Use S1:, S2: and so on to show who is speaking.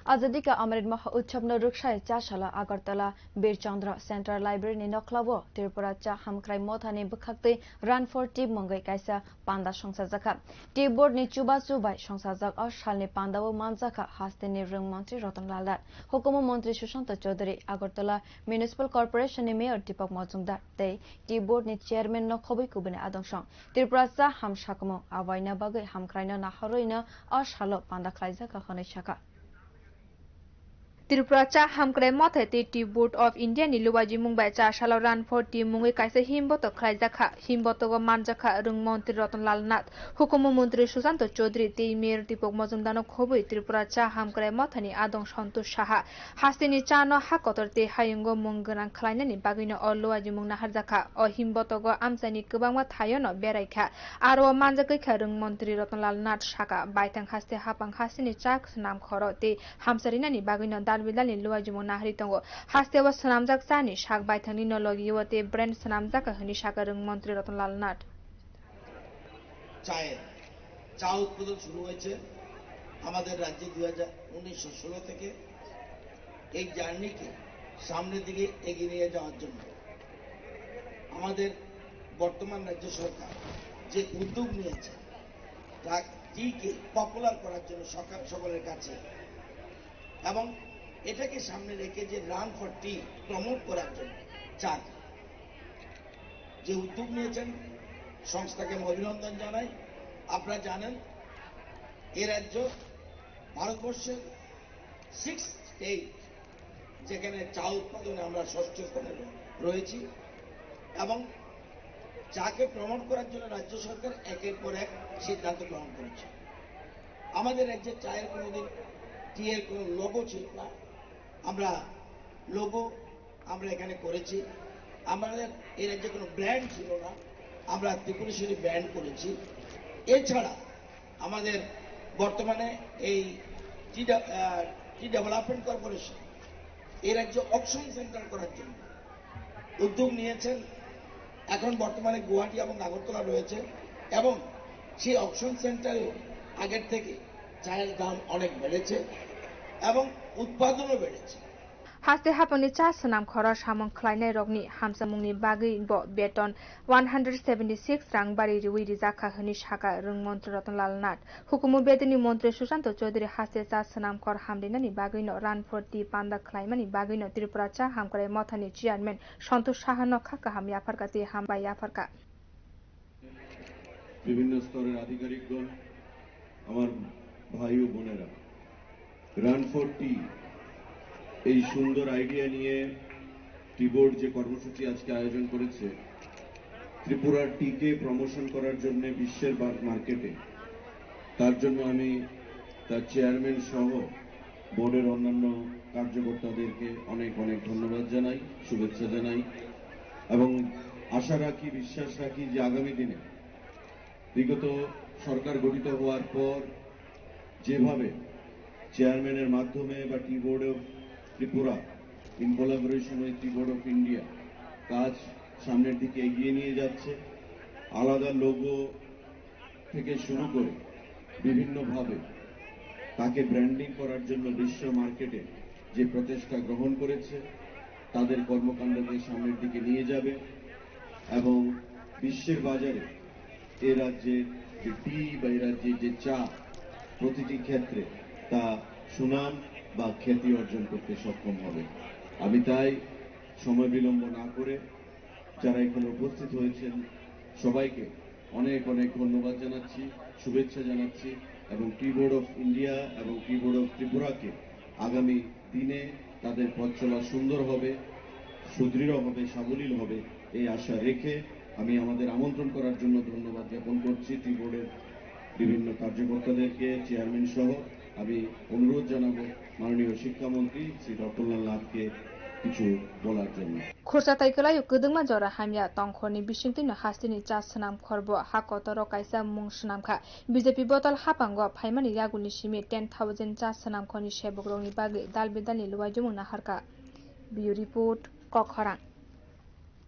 S1: Azadi ka amrit mahotsab no rukshay cha sala Agartala Birchandra Central Library ni nokhlao Tripura cha hamkwrai motha ni bwkhaktwi run for tea mungwi kaisa panda songsajak tea board ni chubachu bai songsajak sal ni pandao manjak haste ni rwng montri Ratan hukumu montri Sushanta Chowdury Agartala municipal corporation ni mayor Dipak Majumdar tei tea board ni chairman no khobwi kubuni adong Tripura cha hamshakumu awaina bagwi hamkwrai no naharoina salo panda khlaijak khonai shaka
S2: Tripura cha hamkwrai motha te tea board of India ni luwaji mungbai cha salo run for tea mungwi kaisa himboto khlaijak himboto go manjak rwng montri Ratan nath hukumu montri Sushanta Chowdury te mayor Dipak Majumdar no khobwi Tripura cha hamkwrai motha ni adong santosh saha haste ni cha no hakotor te hayungo munggrang khlainani bagwino luwaji mung naharjak himboto go amsani kwbangma thayo no beraikha aro manjak kha rwng montri Ratan nath saka baithang haste hapang haste ni cha swnamkhor te hamsarinani bagwino Bilani luwajumo nahri tongo haste wa swnamjak chani shak baithangni nologi yote brand swnamjak hini shaka rwng montri Ratan nath
S3: চা উৎপাদন শুরু হয়েছে আমাদের রাজ্যে 2016 থেকে এই জার্নিকে সামনের দিকে এগিয়ে নিয়ে যাওয়ার জন্য আমাদের বর্তমান রাজ্য সরকার যে উদ্যোগ নিয়েছে তা টিকে পপুলার করার জন্য সকলের কাছে এবং এটাকে সামনে রেখে যে রান ফর টি প্রমোট করার জন্য চা যে উদ্যোগ নিয়েছেন সংস্থাকে অভিনন্দন জানাই। আপনারা জানেন এই রাজ্য ভারতবর্ষের 6th স্টেট যেখানে চা উৎপাদনে আমরা 6ষ্ঠ স্থানে রয়েছি এবং চাকে প্রমোট করার জন্য রাজ্য সরকার একের পর এক সিদ্ধান্ত গ্রহণ করেছে। আমাদের রাজ্যে চায়ের কোনোদিন টি এর কোনো লোগো ছিল না, আমরা লোগো এখানে করেছি। আমাদের এই রাজ্যে কোনো ব্র্যান্ড ছিল না, আমরা ত্রিপুরেশ্বরী ব্র্যান্ড করেছি। এছাড়া আমাদের বর্তমানে এই টি ডেভেলপমেন্ট কর্পোরেশন এই রাজ্যে অকশন সেন্টার করার জন্য উদ্যোগ নিয়েছেন। এখন বর্তমানে গুয়াহাটি এবং আগরতলা রয়েছে এবং সেই অকশন সেন্টারেও আগের থেকে চায়ের দাম অনেক বেড়েছে এবং উৎপাদনও বেড়েছে।
S2: haste hapani cha swnamkhor samung khlainai rokni hamsamungni bagwi bo beton 176 rang bari riwi rijak hini shaka rwng montri Ratan nath hukumu bedini montri Sushanta Chowdury haste cha swnamkhor hamrinani bagwi no run for tea panda khlaimani bagwi no Tripura cha hamkwrai motha ni chairman santosh saha no khaka ham yafarka te hambai yafarka
S4: বিভিন্ন স্তরের আধিকারিকগণ আমার ভাই ও বোনেরা run for টি এই সুন্দর idea নিয়ে tea board যে কর্মসূচি আজকে আয়োজন করেছে ত্রিপুরার টিকে প্রমোশন করার জন্য বিশ্বের মার্কেটে, তার জন্য আমি তার চেয়ারম্যান সহ বোর্ডের অন্যান্য কার্যকর্তাদেরকে অনেক অনেক ধন্যবাদ জানাই, শুভেচ্ছা জানাই এবং আশা রাখি, বিশ্বাস রাখি যে আগামী দিনে বিগত সরকার গঠিত হওয়ার পর যেভাবে চেয়ারম্যানের মাধ্যমে বা tea board of Tripura in collaboration with tea board of India কাজ সামনের দিকে এগিয়ে নিয়ে যাচ্ছে, আলাদা লোগো থেকে শুরু করে বিভিন্নভাবে তাকে ব্র্যান্ডিং করার জন্য বিশ্ব মার্কেটে যে প্রচেষ্টা গ্রহণ করেছে তাদের কর্মকাণ্ডকে সামনের দিকে নিয়ে যাবে এবং বিশ্বের বাজারে এ রাজ্যের যে টি বা এ রাজ্যের যে চা প্রতিটি ক্ষেত্রে তা সুনাম বা খ্যাতি অর্জন করতে সক্ষম হবে। আমি তাই সময় বিলম্ব না করে যারা এখানে উপস্থিত হয়েছেন সবাইকে অনেক অনেক ধন্যবাদ জানাচ্ছি, শুভেচ্ছা জানাচ্ছি এবং টি বোর্ড অফ ইন্ডিয়া এবং টি বোর্ড অফ ত্রিপুরাকে আগামী দিনে তাদের পথ চলা সুন্দর হবে, সুদৃঢ় হবে, সাবলীল হবে এই আশা রেখে আমি আমাদের আমন্ত্রণ করার জন্য ধন্যবাদ জ্ঞাপন করছি টি বোর্ডের বিভিন্ন কার্যকর্তাদেরকে, চেয়ারম্যান সহ। আমি অনুরোধ জানাবো মাননীয় শিক্ষামন্ত্রী শ্রী রতন নাথকে কিছু বলার জন্য।
S2: খোরসা তাইকলাই কদংমা জরা হামিয়া তংখরনি বিশিংতিনো হাস্তিনি চা swnamkhor bo hakotoro kaisa mung swnamkha BJP বদল হাপাঙ্গ ফাইমানি ইয়াগুনি সিমি 10,000 চা swnamkhor ni sebogrokni bagwi dalbidalni luwaijumung naharka। Bureau report কখরাং।